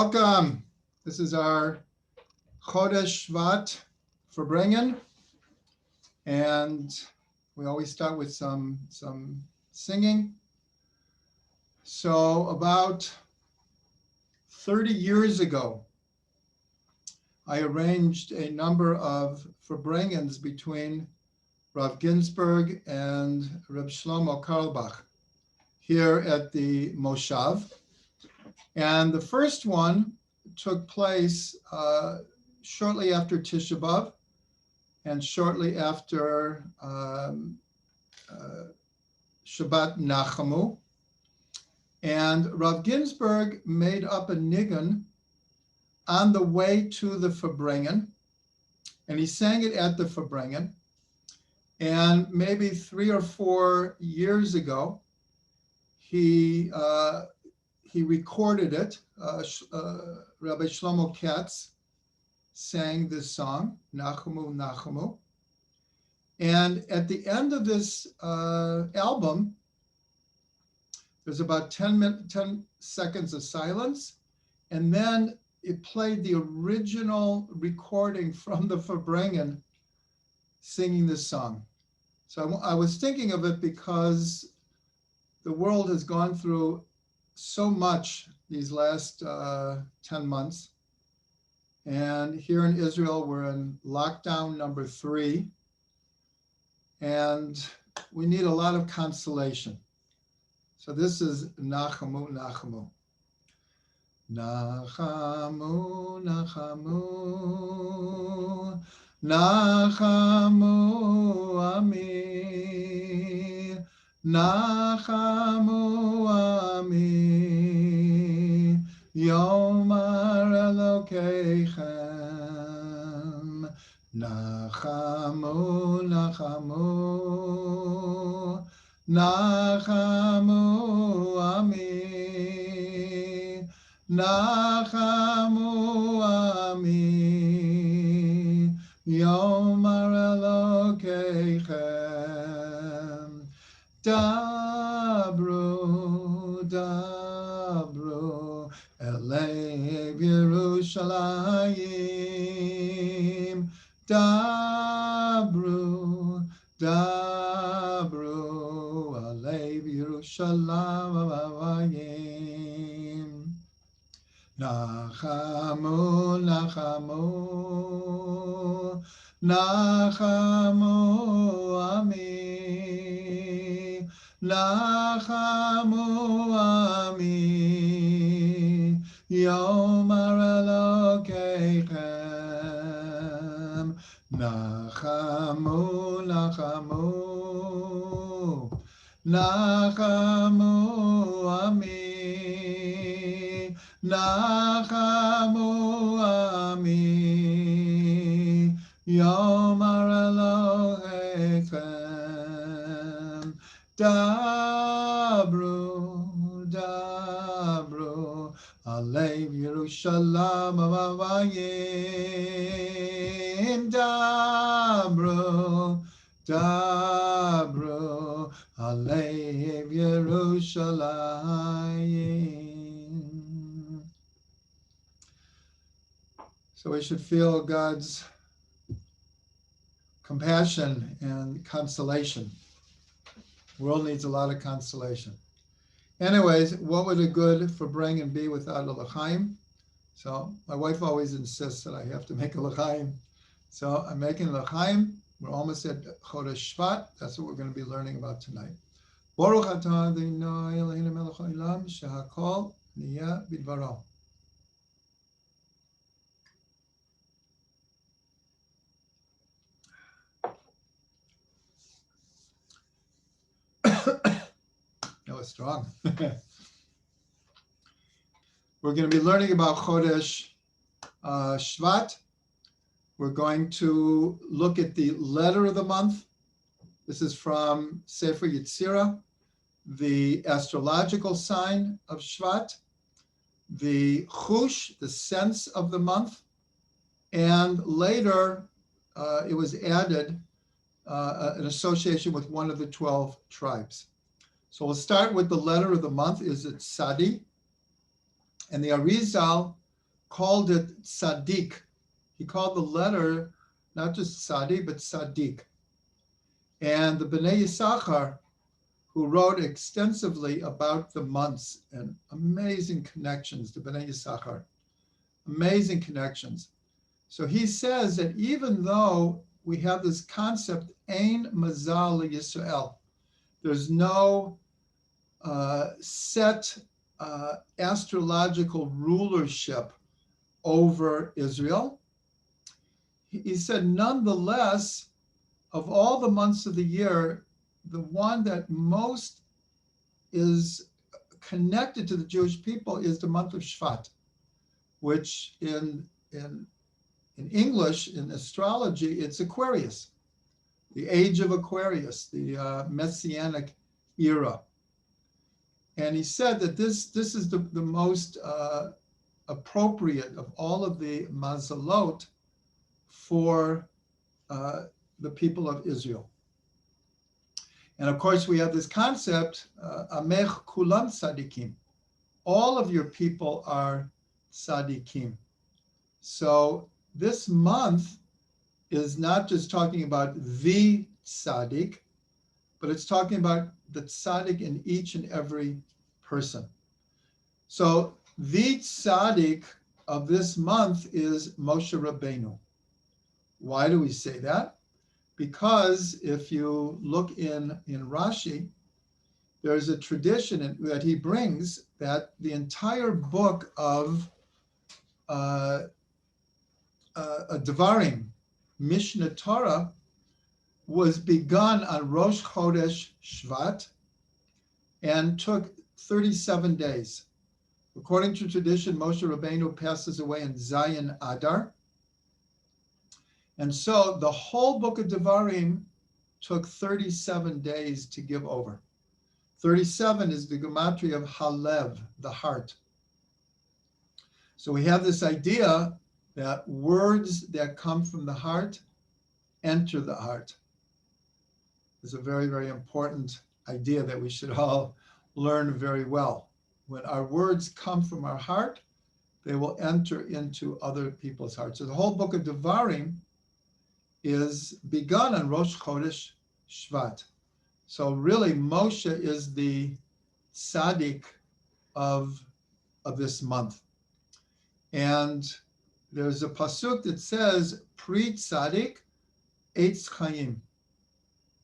Welcome. This is our Chodesh Shevat Farbrengen, and we always start with some singing. So about 30 years ago, I arranged a number of Farbrengens between Rav Ginsburg and Reb Shlomo Carlebach here at the Moshav. And the first one took place shortly after Tisha B'Av and shortly after Shabbat Nachamu. And Rav Ginsburg made up a nigun on the way to the Farbrengen, and he sang it at the Farbrengen. And maybe 3 or 4 years ago, he recorded it. Rabbi Shlomo Katz sang this song, Nachamu, Nachamu. And at the end of this album, there's about 10 seconds of silence. And then it played the original recording from the Farbrengen singing this song. So I was thinking of it because the world has gone through so much these last 10 months. And here in Israel, we're in lockdown number 3. And we need a lot of consolation. So this is Nachamu, Nachamu. Nachamu, Nachamu, Nachamu Ami, Nachamu Ami, Yomar Elokeichem, Nachamu, Nachamu, Nachamu Ami, Nachamu Ami, Yomar Elokeichem, Dabru, Dabru, Elei Yerushalayim, Dabru, Dabru, Elei Yerushalayim, Nachamu, Nachamu, Nachamu Ami, Nachamu Ami, Yomar Elokeichem, Nachamu, Nachamu, Nachamu Ami, Nachamu Ami, Yomar Elokeichem, Dabru, Dabru, Alev Yerushalayim Avayim, Dabru, Dabru, Alev Yerushalayim. So we should feel God's compassion and consolation. The world needs a lot of consolation. Anyways, what would a good Farbrengen be without a l'chaim? So my wife always insists that I have to make a l'chaim. So I'm making l'chaim. We're almost at Chodesh Shevat. That's what we're going to be learning about tonight. Baruch atah Adonai Eloheinu melech haolam shehakol niyeh bidvaro. That was strong. We're going to be learning about Chodesh Shevat. We're going to look at the letter of the month. This is from Sefer Yetzirah, the astrological sign of Shevat, the chush, the sense of the month, and later it was added an association with one of the 12 tribes. So we'll start with the letter of the month. Is it Sadi? And the Arizal called it tzaddik. He called the letter not just tzaddik, but tzaddik. And the Bnei Yisachar, who wrote extensively about the months and amazing connections, the Bnei Yisachar, amazing connections. So he says that even though we have this concept, Ein Mazal Yisrael, there's no set astrological rulership over Israel. He said, nonetheless, of all the months of the year, the one that most is connected to the Jewish people is the month of Shevat, which in English, in astrology, it's Aquarius, the age of Aquarius, the Messianic era. And he said that this is the most appropriate of all of the mazalot for the people of Israel. And of course, we have this concept, Amech kulam tzadikim. All of your people are tzadikim. So this month is not just talking about the tzaddik, but it's talking about the tzaddik in each and every person. So the tzaddik of this month is Moshe Rabbeinu. Why do we say that? Because if you look in Rashi, there's a tradition that he brings that the entire book of Devarim, Mishnah Torah, was begun on Rosh Chodesh Shevat and took 37 days. According to tradition, Moshe Rabbeinu passes away in Zayin Adar. And so the whole book of Devarim took 37 days to give over. 37 is the gematria of Halev, the heart. So we have this idea that words that come from the heart enter the heart. It's a very, very important idea that we should all learn very well. When our words come from our heart, they will enter into other people's hearts. So the whole book of Devarim is begun on Rosh Chodesh Shevat. So really, Moshe is the tzaddik of this month. And there's a pasuk that says, Pri tzaddik eitz chayim.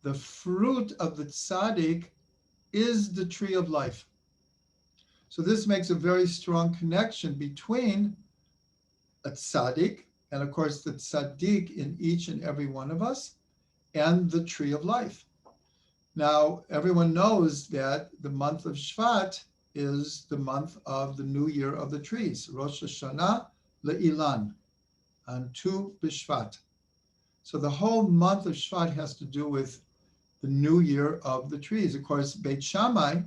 The fruit of the tzaddik is the tree of life. So this makes a very strong connection between a tzaddik, and of course the tzaddik in each and every one of us, and the tree of life. Now, everyone knows that the month of Shevat is the month of the new year of the trees, Rosh Hashanah le'ilan, on Tu B'Shvat. So the whole month of Shevat has to do with the new year of the trees. Of course, Beit Shammai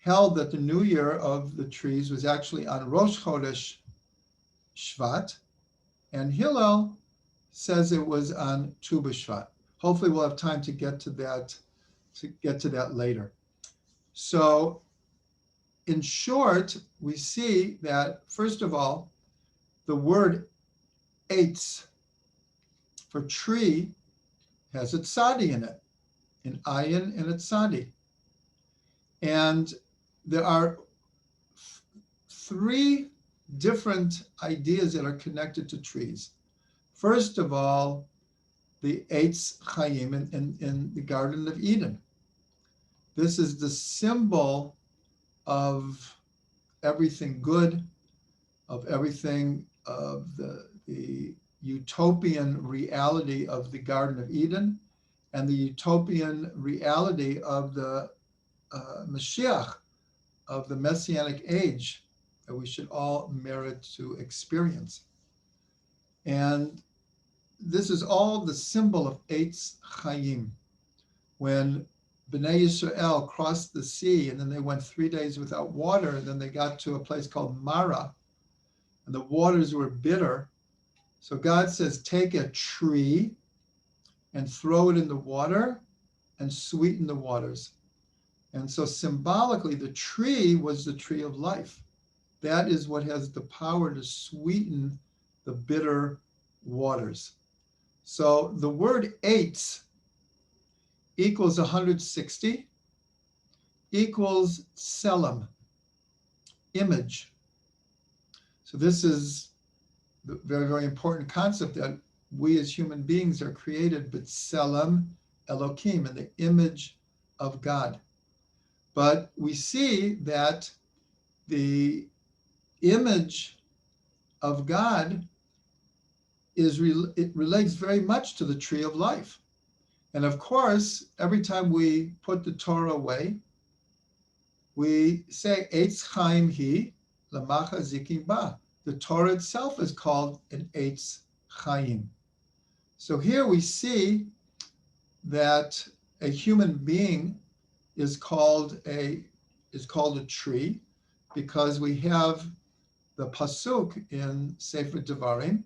held that the new year of the trees was actually on Rosh Chodesh Shevat, and Hillel says it was on Tu B'Shvat. Hopefully we'll have time to get to that later. So in short, we see that, first of all, the word eitz for tree has a tzadi in it, an ayin and a tzadi. And there are three different ideas that are connected to trees. First of all, the eitz chayim in the Garden of Eden. This is the symbol of everything good, of everything of the utopian reality of the Garden of Eden, and the utopian reality of the Mashiach, of the Messianic age that we should all merit to experience. And this is all the symbol of Eitz Chaim. When Bnei Yisrael crossed the sea and then they went 3 days without water, and then they got to a place called Mara, and the waters were bitter. So God says, take a tree and throw it in the water and sweeten the waters. And so symbolically, the tree was the tree of life. that is what has the power to sweeten the bitter waters. So the word eitz equals 160, equals selim, image. So this is the very, very important concept that we as human beings are created b'tselem Elokim, in the image of God. But we see that the image of God it relates very much to the tree of life. And of course, every time we put the Torah away, we say, Eitz Chaim hi lamacha zikim ba. The Torah itself is called an Eitz Chaim. So here we see that a human being is called a tree because we have the pasuk in Sefer Devarim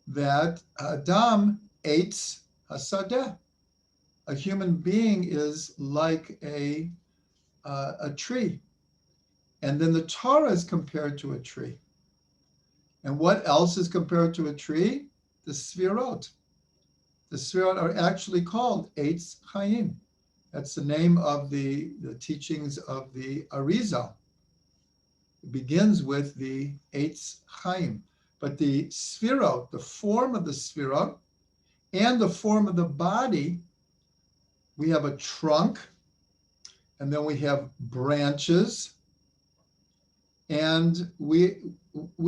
that Adam eitz hasadeh. A human being is like a tree. And then the Torah is compared to a tree. And what else is compared to a tree? The Sfirot. The Sfirot are actually called Eitz Chaim. That's the name of the teachings of the Arizal. It begins with the Eitz Chaim. But the Sfirot, the form of the Sfirot, and the form of the body, we have a trunk, and then we have branches, and we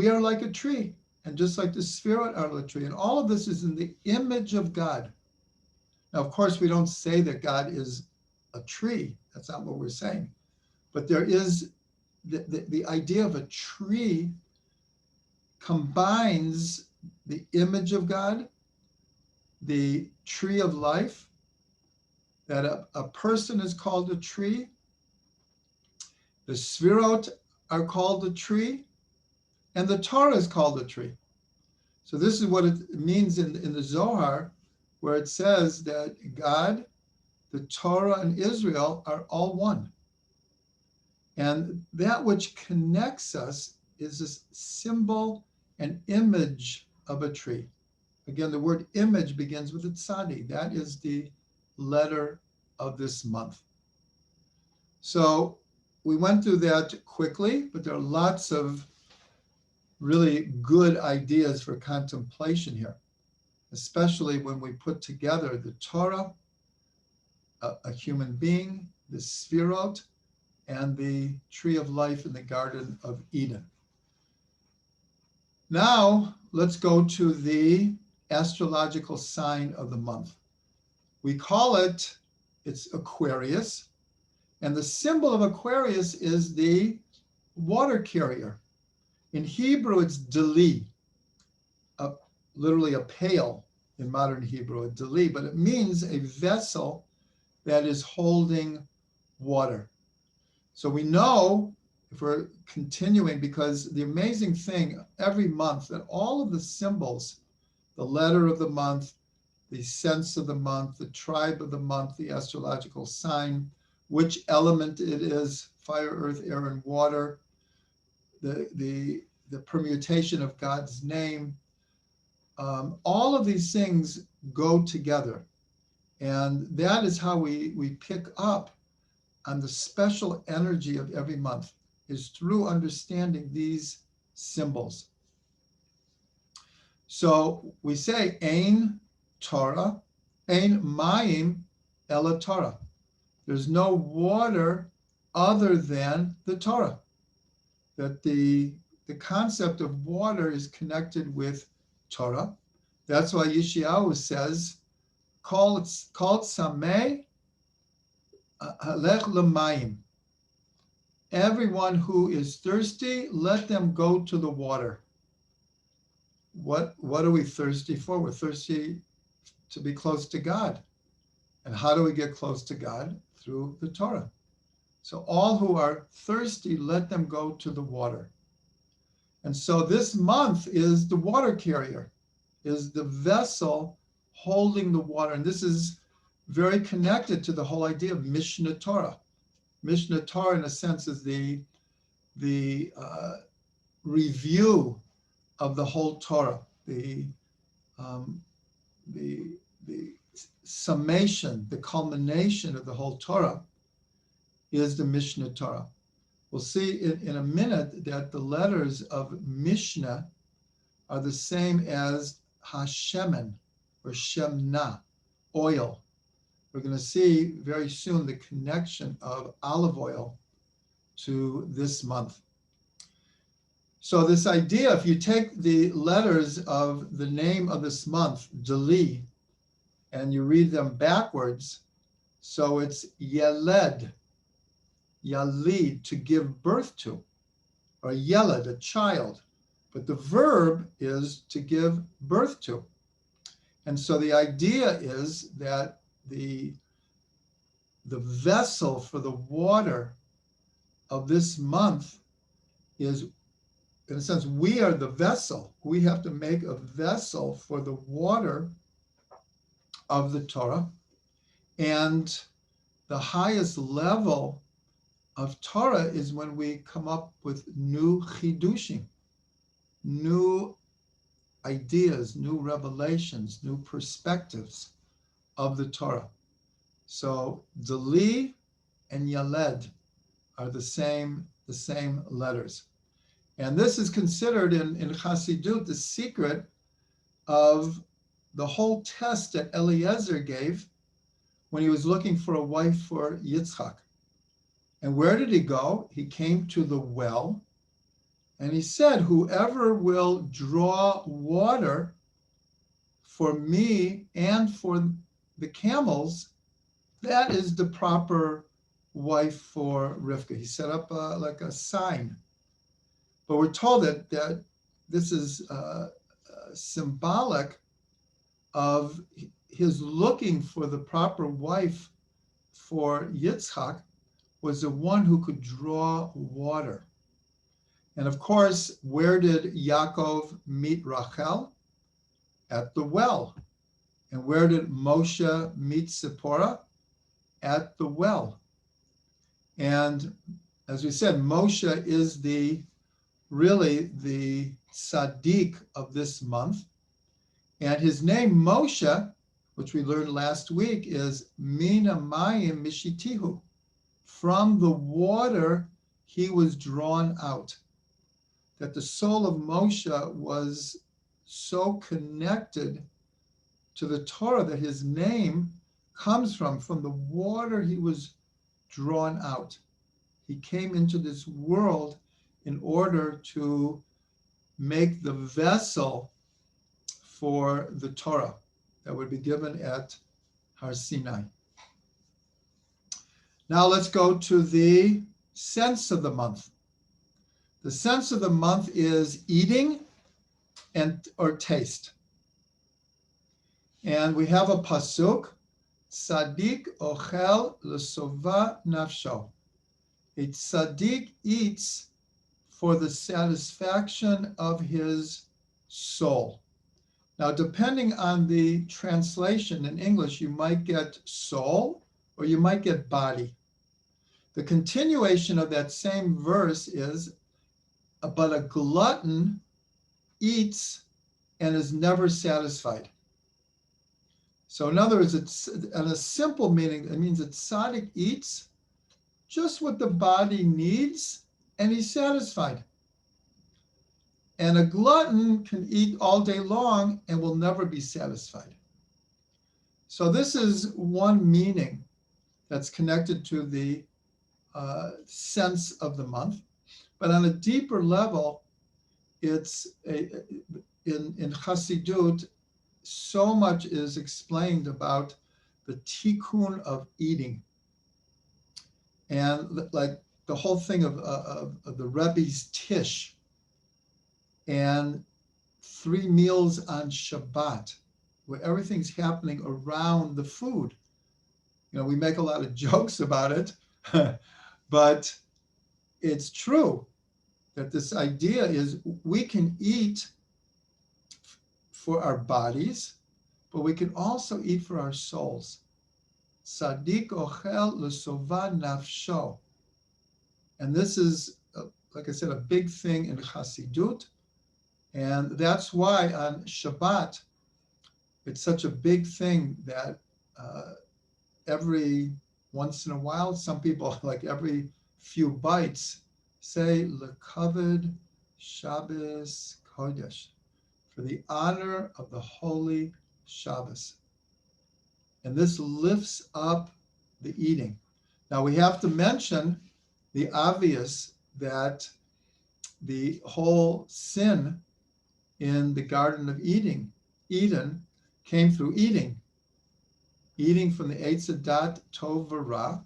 are like a tree, and just like the Sfirot are like a tree. And all of this is in the image of God. Now, of course, we don't say that God is a tree. That's not what we're saying. But there is the idea of a tree combines the image of God, the tree of life, that a person is called a tree, the Sfirot are called a tree, and the Torah is called a tree. So this is what it means in the Zohar, where it says that God, the Torah, and Israel are all one. And that which connects us is this symbol and image of a tree. Again, the word image begins with a tzadi. That is the letter of this month. So we went through that quickly, but there are lots of really good ideas for contemplation here, especially when we put together the Torah, a human being, the Sfirot, and the tree of life in the Garden of Eden. Now, let's go to the astrological sign of the month. We call it's Aquarius, and the symbol of Aquarius is the water carrier. In Hebrew, it's deli, literally a pail in modern Hebrew, a deli, but it means a vessel that is holding water. So we know, if we're continuing, because the amazing thing every month, that all of the symbols, the letter of the month, the sense of the month, the tribe of the month, the astrological sign, which element it is, fire, earth, air, and water, the permutation of God's name, all of these things go together. And that is how we pick up on the special energy of every month, is through understanding these symbols. So we say, Ein Torah, Ein Mayim Ela Torah. There's no water other than the Torah. That the concept of water is connected with Torah. That's why Yeshayahu says, Kol Tzameh Halech L'mayim. Everyone who is thirsty, let them go to the water. What are we thirsty for? We're thirsty to be close to God. And how do we get close to God? Through the Torah. So all who are thirsty, let them go to the water. And so this month is the water carrier, is the vessel holding the water. And this is very connected to the whole idea of Mishnah Torah. Mishnah Torah, in a sense, is the review of the whole Torah, um, the summation, the culmination of the whole Torah is the Mishnah Torah. We'll see in a minute that the letters of Mishnah are the same as Hashemen or Shemna, oil. We're going to see very soon the connection of olive oil to this month. So this idea, if you take the letters of the name of this month, Dali, and you read them backwards, so it's Yeled, Yalid, to give birth to, or Yeled, a child. But the verb is to give birth to. And so the idea is that the vessel for the water of this month is, in a sense, we are the vessel. We have to make a vessel for the water of the Torah. And the highest level of Torah is when we come up with new chidushim, new ideas, new revelations, new perspectives of the Torah. So Dali and Yaled are the same letters. And this is considered in Chassidut the secret of the whole test that Eliezer gave when he was looking for a wife for Yitzchak. And where did he go? He came to the well, and he said, whoever will draw water for me and for the camels, that is the proper wife for Rivka. He set up like a sign. But we're told that this is symbolic of his looking for the proper wife for Yitzchak was the one who could draw water. And of course, where did Yaakov meet Rachel? At the well. And where did Moshe meet Zipporah? At the well. And as we said, Moshe is really the tzaddik of this month. And his name, Moshe, which we learned last week, is Mina Mayim Mishitihu. From the water, he was drawn out. That the soul of Moshe was so connected to the Torah that his name comes from the water he was drawn out. He came into this world in order to make the vessel for the Torah that would be given at Har Sinai. Now let's go to the sense of the month. The sense of the month is eating or taste. And we have a pasuk, Tzadik ochel l'sova nafsho. A tzaddik eats for the satisfaction of his soul. Now, depending on the translation in English, you might get soul or you might get body. The continuation of that same verse is, but a glutton eats and is never satisfied. So in other words, it's in a simple meaning, it means that tzaddik eats just what the body needs and he's satisfied. And a glutton can eat all day long and will never be satisfied. So this is one meaning that's connected to the sense of the month. But on a deeper level, it's in Chassidut, so much is explained about the tikkun of eating. And like the whole thing of the Rebbe's Tish and 3 meals on Shabbat, where everything's happening around the food. You know, we make a lot of jokes about it, but it's true that this idea is we can eat for our bodies, but we can also eat for our souls. Tzadik ochel l'sova nafsho. And this is like I said, a big thing in Chassidut. And that's why on Shabbat, it's such a big thing that every once in a while, some people, like every few bites, say, Lekavod Shabbos Chodesh, for the honor of the holy Shabbos. And this lifts up the eating. Now we have to mention the obvious that the whole sin in the Garden of Eden came through eating. Eating from the Eitz Hadat Tov V'Ra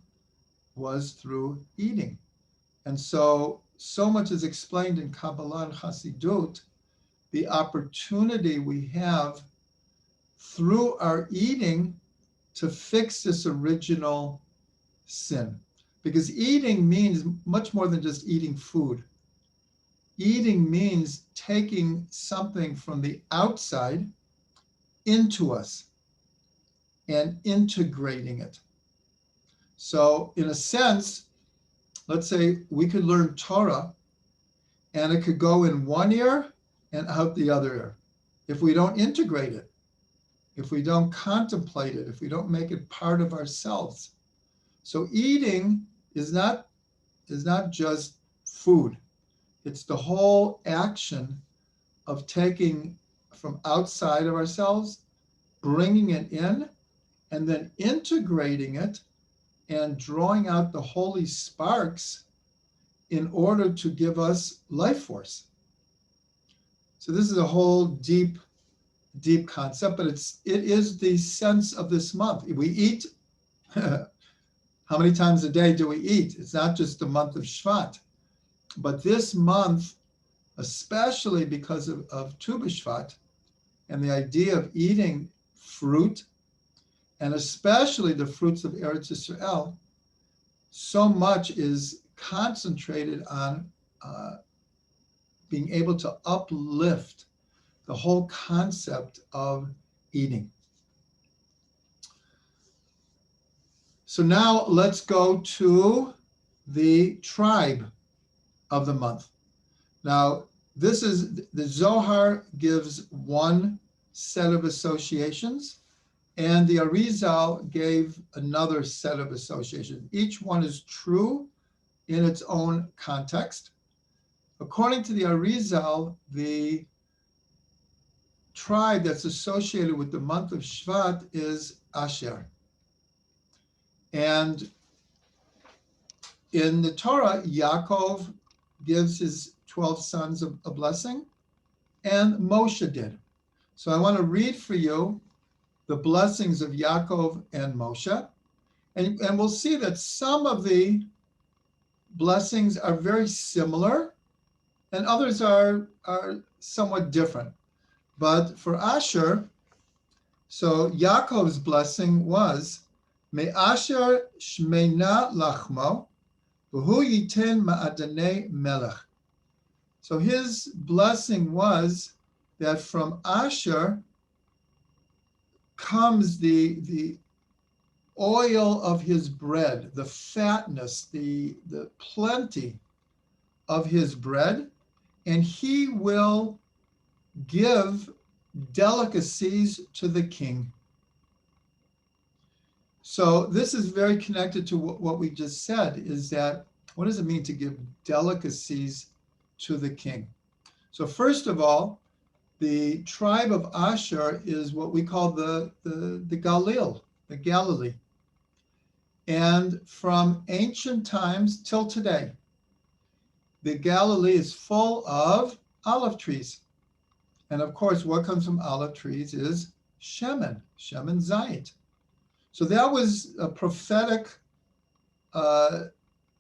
was through eating. And so much is explained in Kabbalah and Chassidut, the opportunity we have through our eating to fix this original sin. Because eating means much more than just eating food. Eating means taking something from the outside into us and integrating it. So in a sense, let's say we could learn Torah and it could go in one ear and out the other ear. If we don't integrate it, if we don't contemplate it, if we don't make it part of ourselves. So eating is not just food. It's the whole action of taking from outside of ourselves, bringing it in, and then integrating it and drawing out the holy sparks in order to give us life force. So this is a whole deep concept, but it is the sense of this month. We eat. How many times a day do we eat? It's not just the month of Shevat, but this month, especially because of Tu B'Shvat and the idea of eating fruit, and especially the fruits of Eretz Yisrael, so much is concentrated on being able to uplift the whole concept of eating. So now let's go to the tribe of the month. Now, this is, the Zohar gives one set of associations, and the Arizal gave another set of associations. Each one is true in its own context. According to the Arizal, the tribe that's associated with the month of Shevat is Asher. And in the Torah, Yaakov gives his 12 sons a blessing, and Moshe did. So I want to read for you the blessings of Yaakov and Moshe. And we'll see that some of the blessings are very similar, and others are somewhat different. But for Asher, so Yaakov's blessing was, Me Asher shmeina lachmo, v'hu yiten ma'adanei melech. So his blessing was that from Asher comes the oil of his bread, the fatness, the plenty of his bread, and he will give delicacies to the king. So this is very connected to what we just said, is that what does it mean to give delicacies to the king? So first of all, the tribe of Asher is what we call the Galil, the Galilee. And from ancient times till today, the Galilee is full of olive trees. And of course, what comes from olive trees is shemen zayit. So that was a prophetic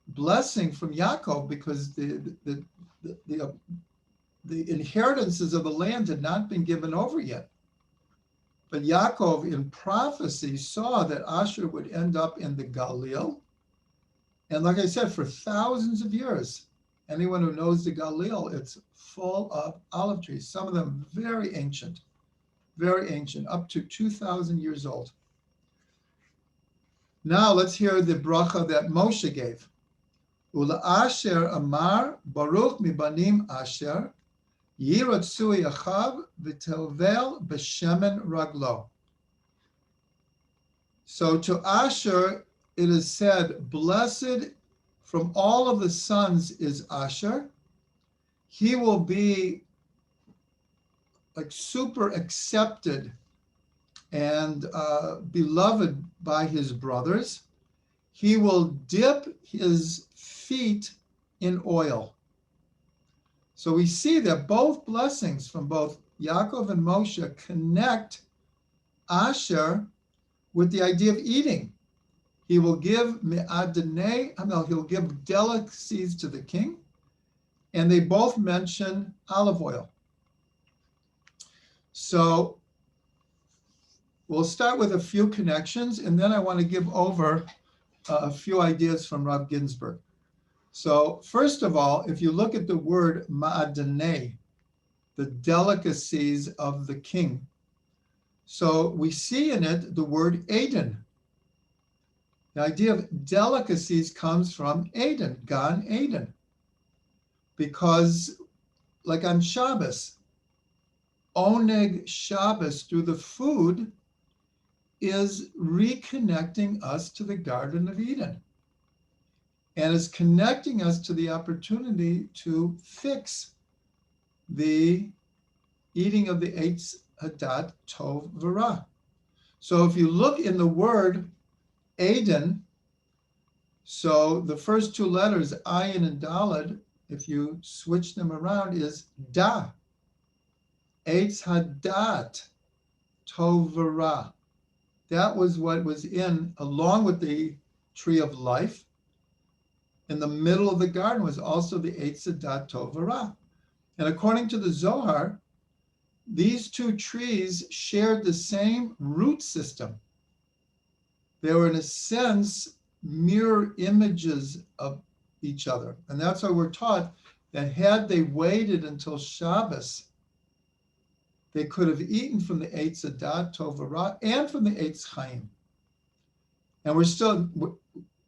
blessing from Yaakov, because the inheritances of the land had not been given over yet. But Yaakov in prophecy saw that Asher would end up in the Galil. And like I said, for thousands of years, anyone who knows the Galil, it's full of olive trees, some of them very ancient, up to 2,000 years old. Now let's hear the bracha that Moshe gave. Ula Asher Amar Baruch Mibanim Asher Yiratsui Achav V'Telvel B'Shemen Raglo. So to Asher it is said, blessed from all of the sons is Asher. He will be like super accepted and beloved by his brothers. He will dip his feet in oil. So we see that both blessings from both Yaakov and Moshe connect Asher with the idea of eating. He will give me'adanei hamel, he'll give delicacies to the king, and they both mention olive oil. So we'll start with a few connections, and then I want to give over a few ideas from Rav Ginsburg. So first of all, if you look at the word ma'adanei, the delicacies of the king, so we see in it the word Eden. The idea of delicacies comes from Eden, Gan Eden, because like on Shabbos, Oneg Shabbos through the food is reconnecting us to the Garden of Eden and is connecting us to the opportunity to fix the eating of the Eitz Hadat Tov V'Ra. So if you look in the word Eden, so the first two letters, Ayin and Daled, if you switch them around, is Da. Eitz Hadat Tov V'Ra. That was what was in, along with the tree of life. In the middle of the garden was also the Eitz Hadat Tov V'Ra. And according to the Zohar, these two trees shared the same root system. They were, in a sense, mirror images of each other. And that's why we're taught that had they waited until Shabbos, they could have eaten from the Eitz Hadat Tov V'Ra and from the Eitz Chaim. And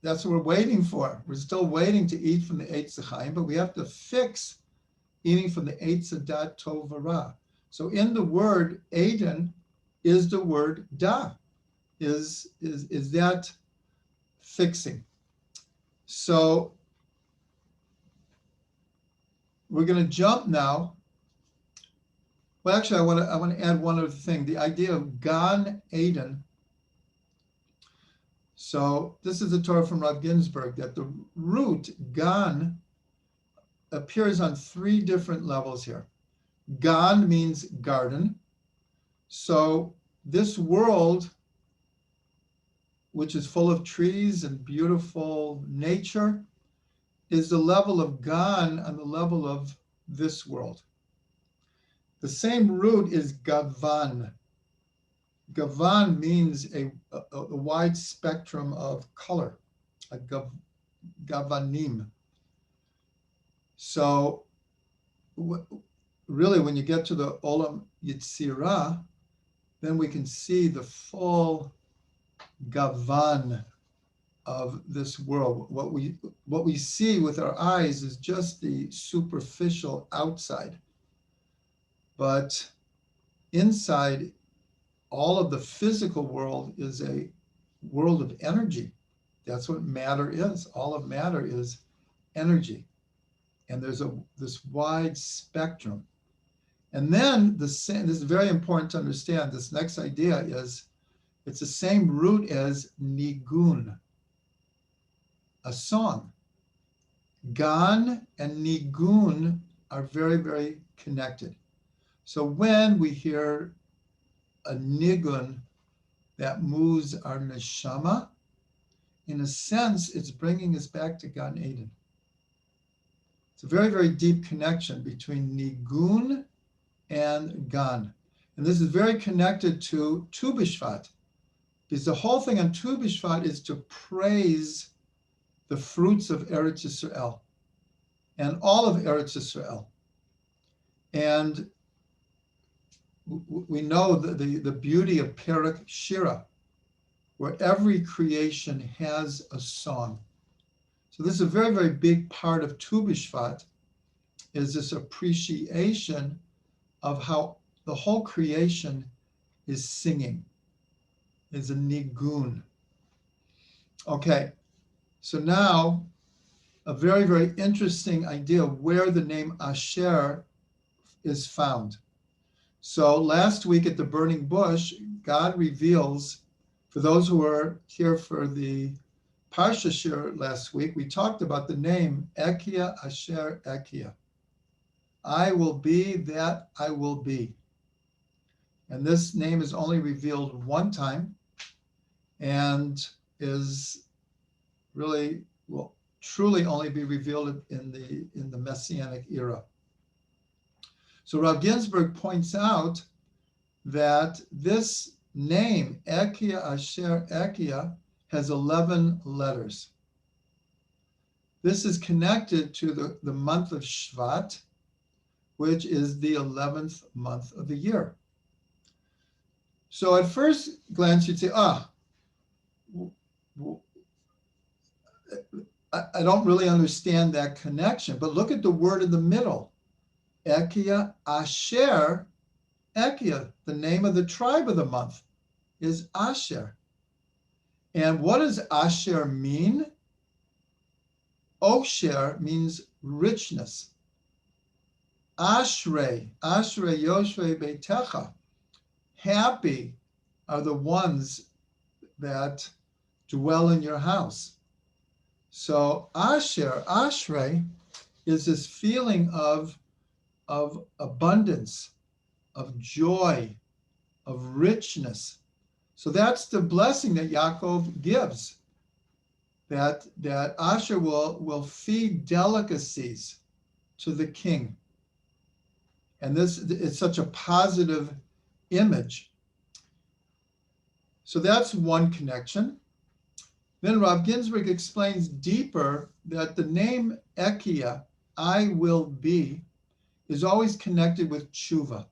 that's what we're waiting for. We're still waiting to eat from the Eitz Chaim, but we have to fix eating from the Eitz Hadat Tov V'Ra. So in the word Eden is the word Da, is that fixing. So we're going to jump now. Well, actually, I want to add one other thing. The idea of Gan Eden. So this is a Torah from Rav Ginsburg, that the root Gan appears on three different levels here. Gan means garden. So this world, which is full of trees and beautiful nature, is the level of Gan on the level of this world. The same root is Gavan. Gavan means a wide spectrum of color, a Gavanim. So really, when you get to the Olam Yitzirah, then we can see the full Gavan of this world. What we see with our eyes is just the superficial outside. But inside, all of the physical world is a world of energy. That's what matter is. All of matter is energy. And there's this wide spectrum. And then this is very important to understand. This next idea is it's the same root as nigun, a song. Gan and nigun are very, very connected. So when we hear a nigun that moves our neshama, in a sense, it's bringing us back to Gan Eden. It's a very, very deep connection between nigun and Gan. And this is very connected to Tu B'Shvat, because the whole thing on Tu B'Shvat is to praise the fruits of Eretz Yisrael and all of Eretz Yisrael. And we know the beauty of Perek Shira, where every creation has a song. So So this is a very, very big part of Tu B'Shvat, is this appreciation of how the whole creation is singing, is a nigun. Okay, so now a very, very interesting idea where the name Asher is found. So last week at the burning bush, God reveals, for those who were here for the Parsha shir last week, we talked about the name Ekia Asher Ekia. I will be that I will be. And this name is only revealed one time and is really, will truly only be revealed in the Messianic era. So Rav Ginsburg points out that this name, Ekia Asher Ekia, has 11 letters. This is connected to the month of Shevat, which is the 11th month of the year. So at first glance, you'd say, I don't really understand that connection. But look at the word in the middle, Ekia Asher Ekia. The name of the tribe of the month is Asher. And what does Asher mean? Osher means richness. Ashrei Yoshvei Beitecha. Happy are the ones that dwell in your house. So Ashrei, is this feeling of abundance, of joy, of richness. So that's the blessing that Yaakov gives, that Asher will feed delicacies to the king. And this is such a positive image. So that's one connection. Then Rav Ginsburg explains deeper that the name Ekia, I will be, is always connected with tshuva.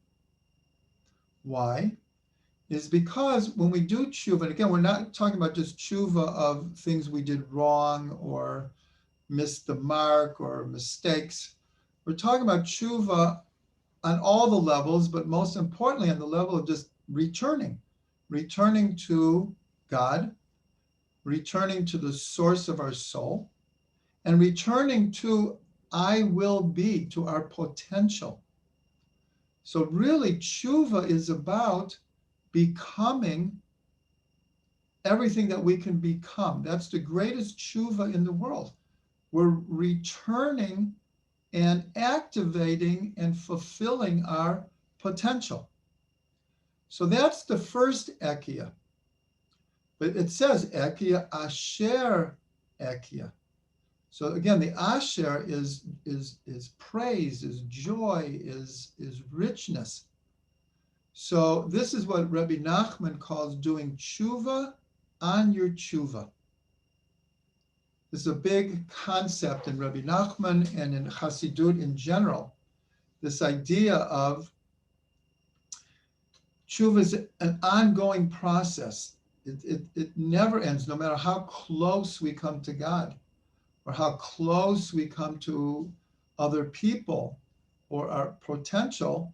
Why? Is because when we do tshuva, and again, we're not talking about just tshuva of things we did wrong or missed the mark or mistakes. We're talking about tshuva on all the levels, but most importantly on the level of just returning to God, returning to the source of our soul, and returning to I will be, to our potential. So really, tshuva is about becoming everything that we can become. That's the greatest tshuva in the world. We're returning and activating and fulfilling our potential. So that's the first Ekia. But it says Ekia Asher Ekia. So again, the Asher is praise, is joy, is richness. So this is what Rabbi Nachman calls doing tshuva on your tshuva. This is a big concept in Rabbi Nachman and in Chassidut in general. This idea of tshuva is an ongoing process. It never ends, no matter how close we come to God or how close we come to other people or our potential,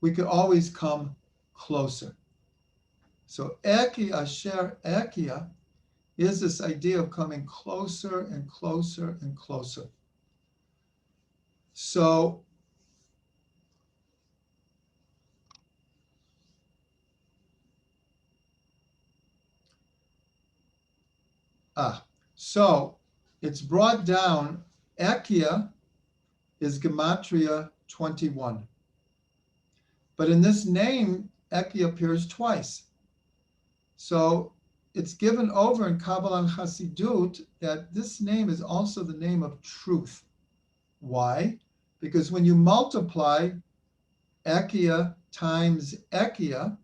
we could always come closer. So Eki Asher Ekia is this idea of coming closer and closer and closer. So it's brought down, Ekia is Gematria 21. But in this name, Ekia appears twice. So it's given over in Kabbalah and Chassidut that this name is also the name of truth. Why? Because when you multiply Ekia times Ekia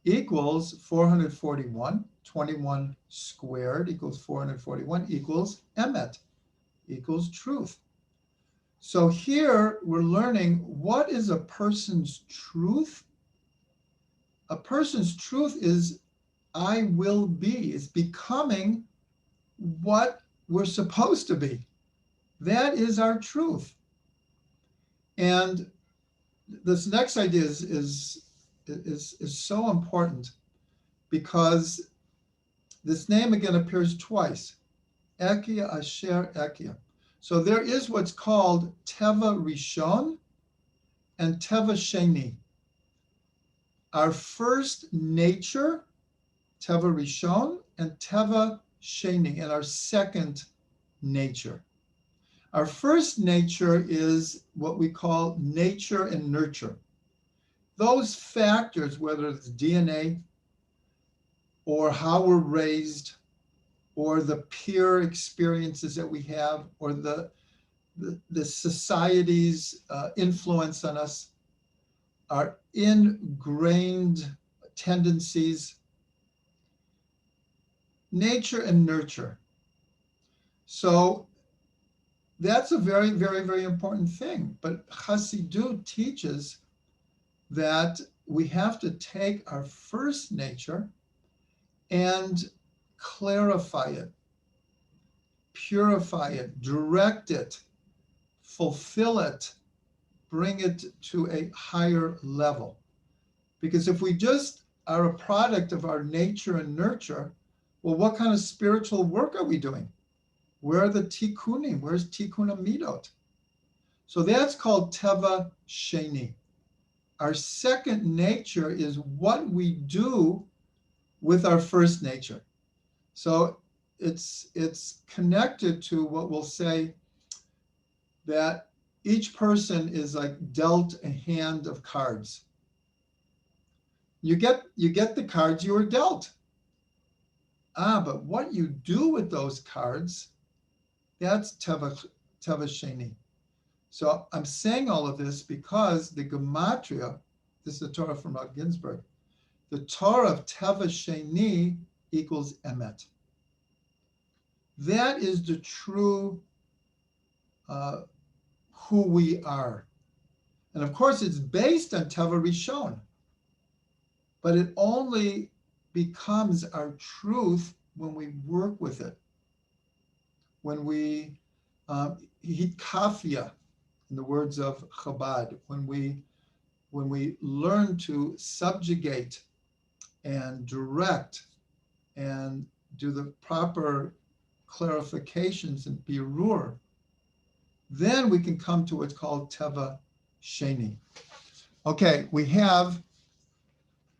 equals 441, 21 squared equals 441 equals Emet, equals truth. So here we're learning, what is a person's truth? A person's truth is I will be, is becoming what we're supposed to be. That is our truth. And this next idea is so important because this name again appears twice. Ekia Asher Ekia. So there is what's called Teva Rishon and Teva Sheni. Our first nature, Teva Rishon, and Teva Sheni, and our second nature. Our first nature is what we call nature and nurture. Those factors, whether it's DNA or how we're raised, or the peer experiences that we have, or the society's influence on us, our ingrained tendencies, nature and nurture. So that's a very, very, very important thing. But Chassidut teaches that we have to take our first nature and clarify it, purify it, direct it, fulfill it, bring it to a higher level. Because if we just are a product of our nature and nurture, well, what kind of spiritual work are we doing? Where are the tikkunim? Where's tikkun amidot? So that's called Teva Sheni. Our second nature is what we do with our first nature. So it's connected to what we'll say that each person is like dealt a hand of cards. You get the cards you were dealt. But what you do with those cards, that's Teva Sheni. So I'm saying all of this because the Gematria, this is the Torah from Rabbi Ginsburg, the Torah of Teva Sheni equals Emet. That is the true who we are. And of course, it's based on Teva Rishon, but it only becomes our truth when we work with it, when we hitkafia, in the words of Chabad, when we learn to subjugate and direct and do the proper clarifications and birur, then we can come to what's called Teva Sheni. Okay, we have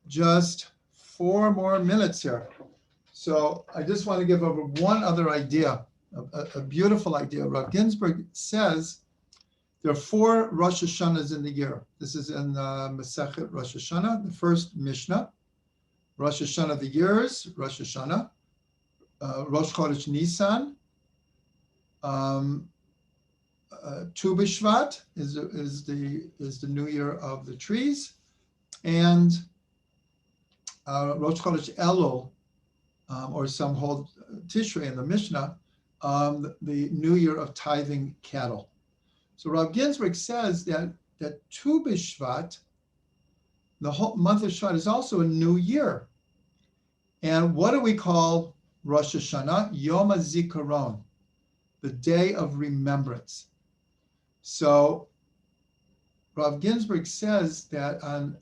just 4 more minutes here. So I just want to give over one other idea, a beautiful idea. Rav Ginsburg says there are 4 Rosh Hashanahs in the year. This is in Masechet Rosh Hashanah, the first Mishnah. Rosh Hashanah of the years, Rosh Hashanah, Rosh Chodesh Nisan, Tu B'Shvat is the new year of the trees, and Rosh Chodesh Elul, or some hold Tishrei in the Mishnah, the new year of tithing cattle. So Rav Ginsburg says that Tu B'Shvat, the whole month of Shvat, is also a new year. And what do we call Rosh Hashanah? Yom HaZikaron, the day of remembrance. So Rav Ginsburg says that on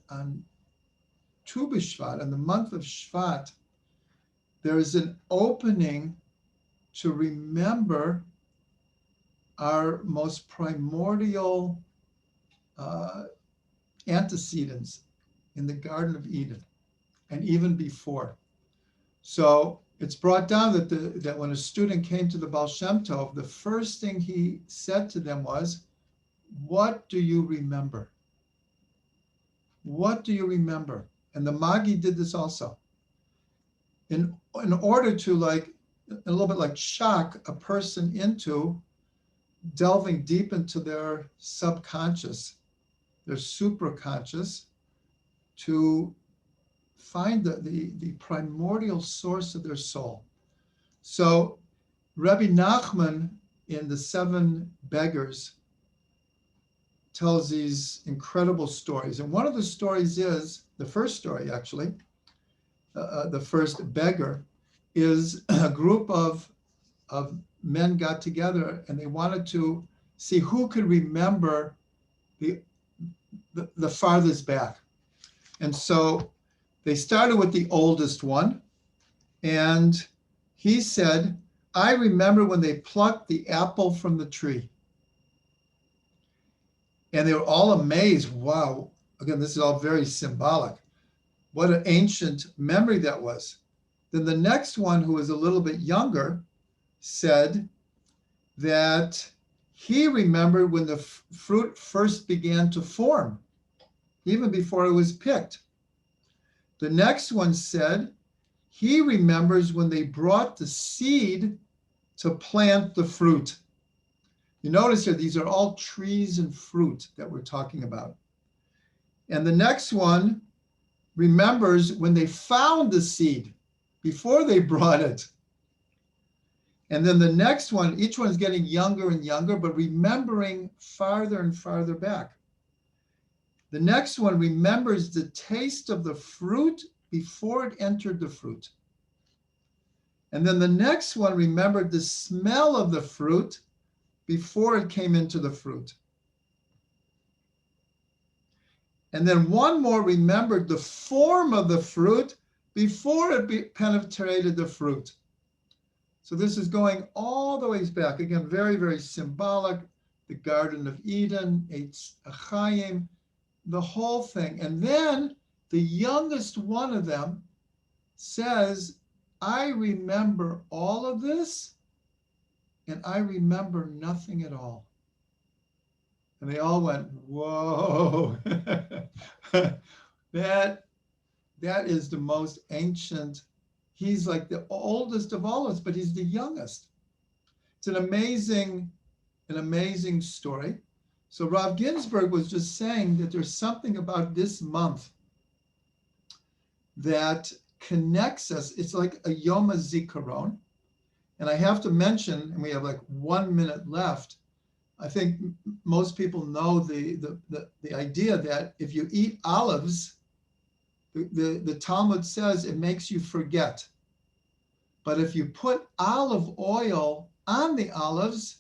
Tu B'Shvat, in the month of Shvat, there is an opening to remember our most primordial antecedents in the Garden of Eden, and even before. So it's brought down that when a student came to the Baal Shem Tov, the first thing he said to them was, "What do you remember? What do you remember?" And the Magi did this also. In order to, like, a little bit like shock a person into delving deep into their subconscious, their supraconscious, to find the primordial source of their soul. So Rabbi Nachman in the 7 Beggars tells these incredible stories. And one of the stories is, the first story actually, the first beggar, is a group of men got together and they wanted to see who could remember the farthest back. And so they started with the oldest one. And he said, I remember when they plucked the apple from the tree. And they were all amazed. Wow. Again, this is all very symbolic. What an ancient memory that was. Then the next one, who was a little bit younger, said that he remembered when the fruit first began to form, even before it was picked. The next one said he remembers when they brought the seed to plant the fruit. You notice here, these are all trees and fruit that we're talking about. And the next one remembers when they found the seed before they brought it. And then the next one, each one is getting younger and younger, but remembering farther and farther back. The next one remembers the taste of the fruit before it entered the fruit. And then the next one remembered the smell of the fruit before it came into the fruit. And then one more remembered the form of the fruit before it penetrated the fruit. So this is going all the ways back. Again, very, very symbolic. The Garden of Eden, Eitz Chaim, the whole thing. And then the youngest one of them says, I remember all of this, and I remember nothing at all. And they all went, whoa. That is the most ancient. He's like the oldest of all of us, but he's the youngest. It's an amazing story. So Rav Ginsburg was just saying that there's something about this month that connects us. It's like a Yom HaZikaron. And I have to mention, and we have like 1 minute left, I think most people know the idea that if you eat olives, the Talmud says it makes you forget. But if you put olive oil on the olives,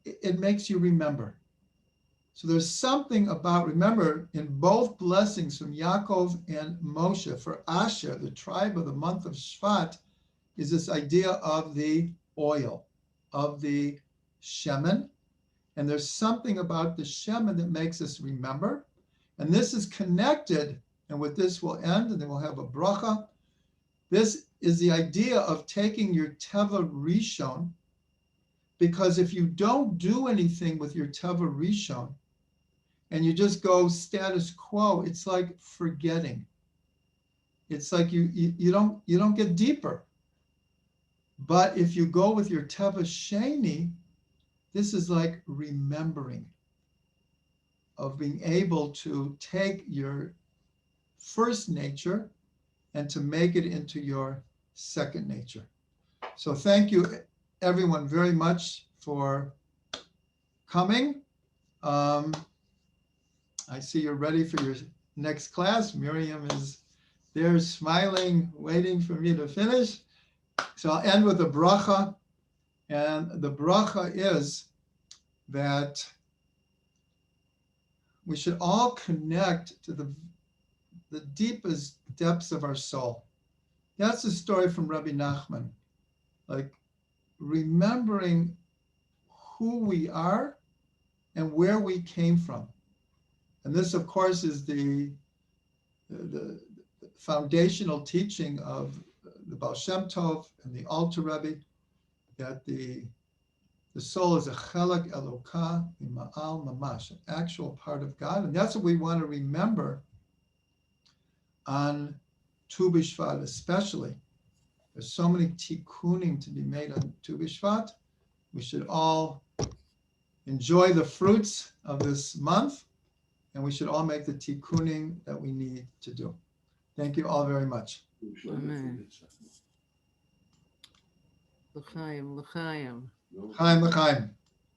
it makes you remember. So there's something about, remember, in both blessings from Yaakov and Moshe, for Asher, the tribe of the month of Shevat, is this idea of the oil, of the shemen. And there's something about the shemen that makes us remember. And this is connected, and with this we'll end, and then we'll have a bracha. This is the idea of taking your teva rishon, because if you don't do anything with your teva rishon, and you just go status quo, it's like forgetting. It's like you don't get deeper. But if you go with your teva sheni, this is like remembering, of being able to take your first nature and to make it into your second nature. So thank you everyone very much for coming. I see you're ready for your next class. Miriam is there smiling, waiting for me to finish. So I'll end with a bracha. And the bracha is that we should all connect to the deepest depths of our soul. That's the story from Rabbi Nachman. Like remembering who we are and where we came from. And this, of course, is the foundational teaching of the Baal Shem Tov and the Alter Rebbe, that the soul is a chelek Elokah ma'al mamash, an actual part of God. And that's what we want to remember on Tu B'Shvat especially. There's so many tikkunim to be made on Tu B'Shvat. We should all enjoy the fruits of this month, and we should all make the tikkunim that we need to do. Thank you all very much. Amen. L'chaim, l'chaim. Chaim l'chaim.